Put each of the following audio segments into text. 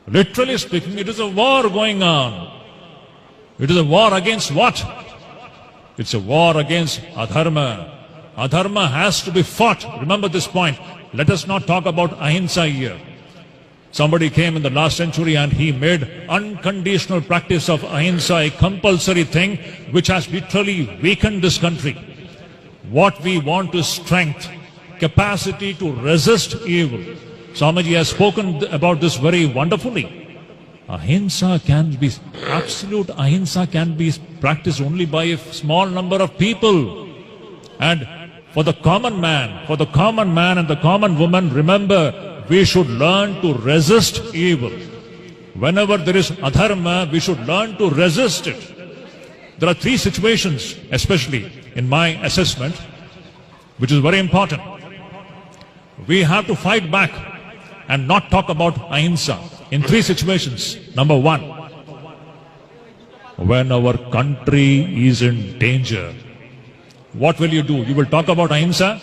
Literally speaking, it is a war going on. It is a war against what? It's a war against adharma. Adharma has to be fought. Remember this point. Let us not talk about ahimsa here. Somebody came in the last century and he made unconditional practice of ahimsa a compulsory thing which has literally weakened this country. What we want is strength, capacity to resist evil. Swamiji has spoken about this very wonderfully. Ahimsa can be, absolute ahimsa can be practiced only by a small number of people. And for the common man and the common woman, remember, we should learn to resist evil. Whenever there is adharma, we should learn to resist it. There are three situations, especially in my assessment, which is very important. We have to fight back and not talk about ahimsa in three situations. Number one, when our country is in danger, what will you do? You will talk about ahimsa?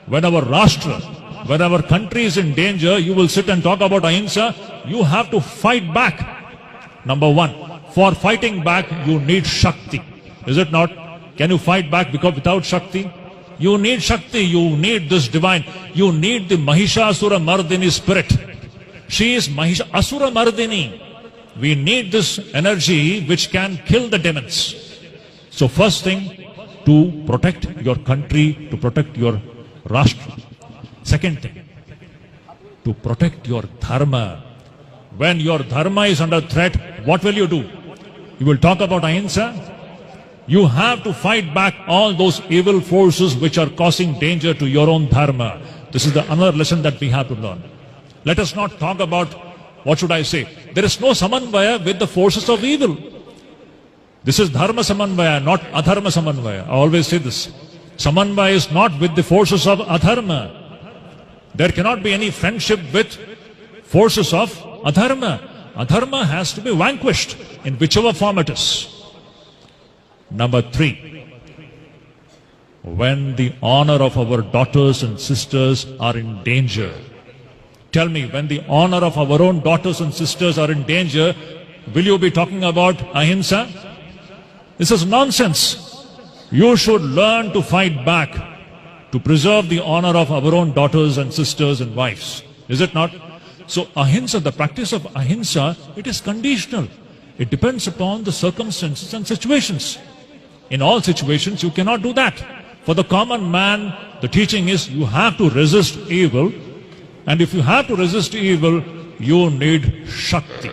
When our rashtra, when our country is in danger, you will sit and talk about ahimsa. You have to fight back. Number one, for fighting back, you need Shakti. Is it not? Can you fight back without Shakti? You need Shakti, you need this divine. You need the Mahishasura Mardini spirit. She is Asura Mardini. We need this energy which can kill the demons. So first thing, to protect your country, to protect your Rashtra. Second thing, to protect your dharma. When your dharma is under threat, what will you do? You will talk about ahimsa. You have to fight back all those evil forces which are causing danger to your own dharma. This is another lesson that we have to learn. Let us not talk about, what should I say? There is no samanvaya with the forces of evil. This is dharma samanvaya, not adharma samanvaya. I always say this. Samanvaya is not with the forces of adharma. There cannot be any friendship with forces of adharma. Adharma has to be vanquished in whichever form it is. Number three, when the honor of our daughters and sisters are in danger. Tell me, when the honor of our own daughters and sisters are in danger, will you be talking about ahimsa? This is nonsense. You should learn to fight back, to preserve the honor of our own daughters and sisters and wives. Is it not? So ahimsa, the practice of ahimsa, it is conditional. It depends upon the circumstances and situations. In all situations, you cannot do that. For the common man, the teaching is you have to resist evil. And if you have to resist evil, you need Shakti.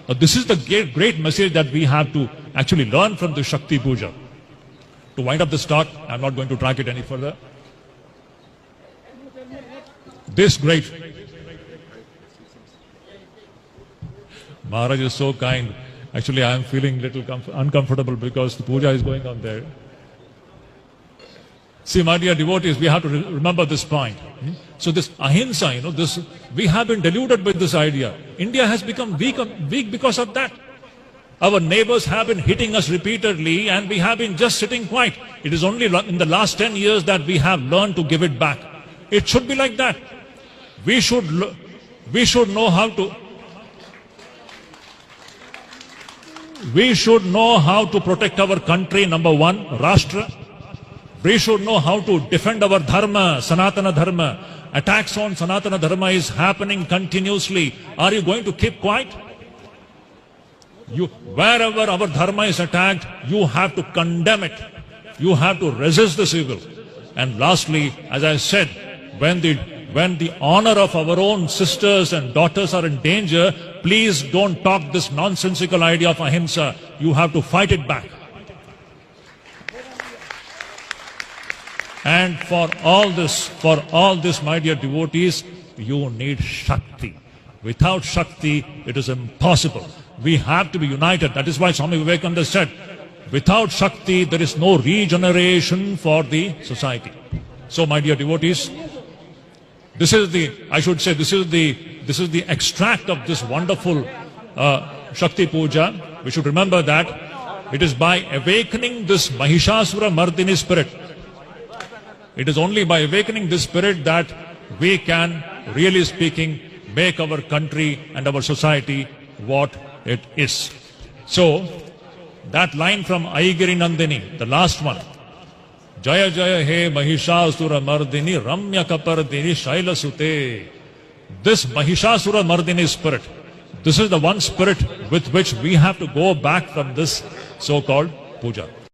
Now, this is the great message that we have to actually learn from the Shakti Puja. To wind up this talk, I'm not going to drag it any further. This great Maharaj is so kind. Actually, I am feeling a little uncomfortable because the puja is going on there. See, my dear devotees, we have to remember this point. So this ahimsa, we have been deluded with this idea. India has become weak because of that. Our neighbors have been hitting us repeatedly and we have been just sitting quiet. It is only in the last 10 years that we have learned to give it back. It should be like that. We should know how to protect our country, number one, Rashtra. We should know how to defend our dharma, Sanatana Dharma. Attacks on Sanatana Dharma is happening continuously. Are you going to keep quiet? Wherever our dharma is attacked, you have to condemn it. You have to resist this evil. And lastly, as I said, when the honor of our own sisters and daughters are in danger, please don't talk this nonsensical idea of ahimsa. You have to fight it back. And for all this, my dear devotees, you need Shakti. Without Shakti, it is impossible. We have to be united. That is why Swami Vivekananda said, without Shakti, there is no regeneration for the society. So, my dear devotees, this is the extract of this wonderful Shakti Puja. We should remember that it is by awakening this Mahishasura Mardini spirit. It is only by awakening this spirit that we can, really speaking, make our country and our society what it is. So, that line from Aigiri Nandini, the last one, Jaya Jaya He Mahishasura Mardini Ramya Kapardini Shaila Sute. This Mahishasura Mardini spirit, this is the one spirit with which we have to go back from this so-called puja.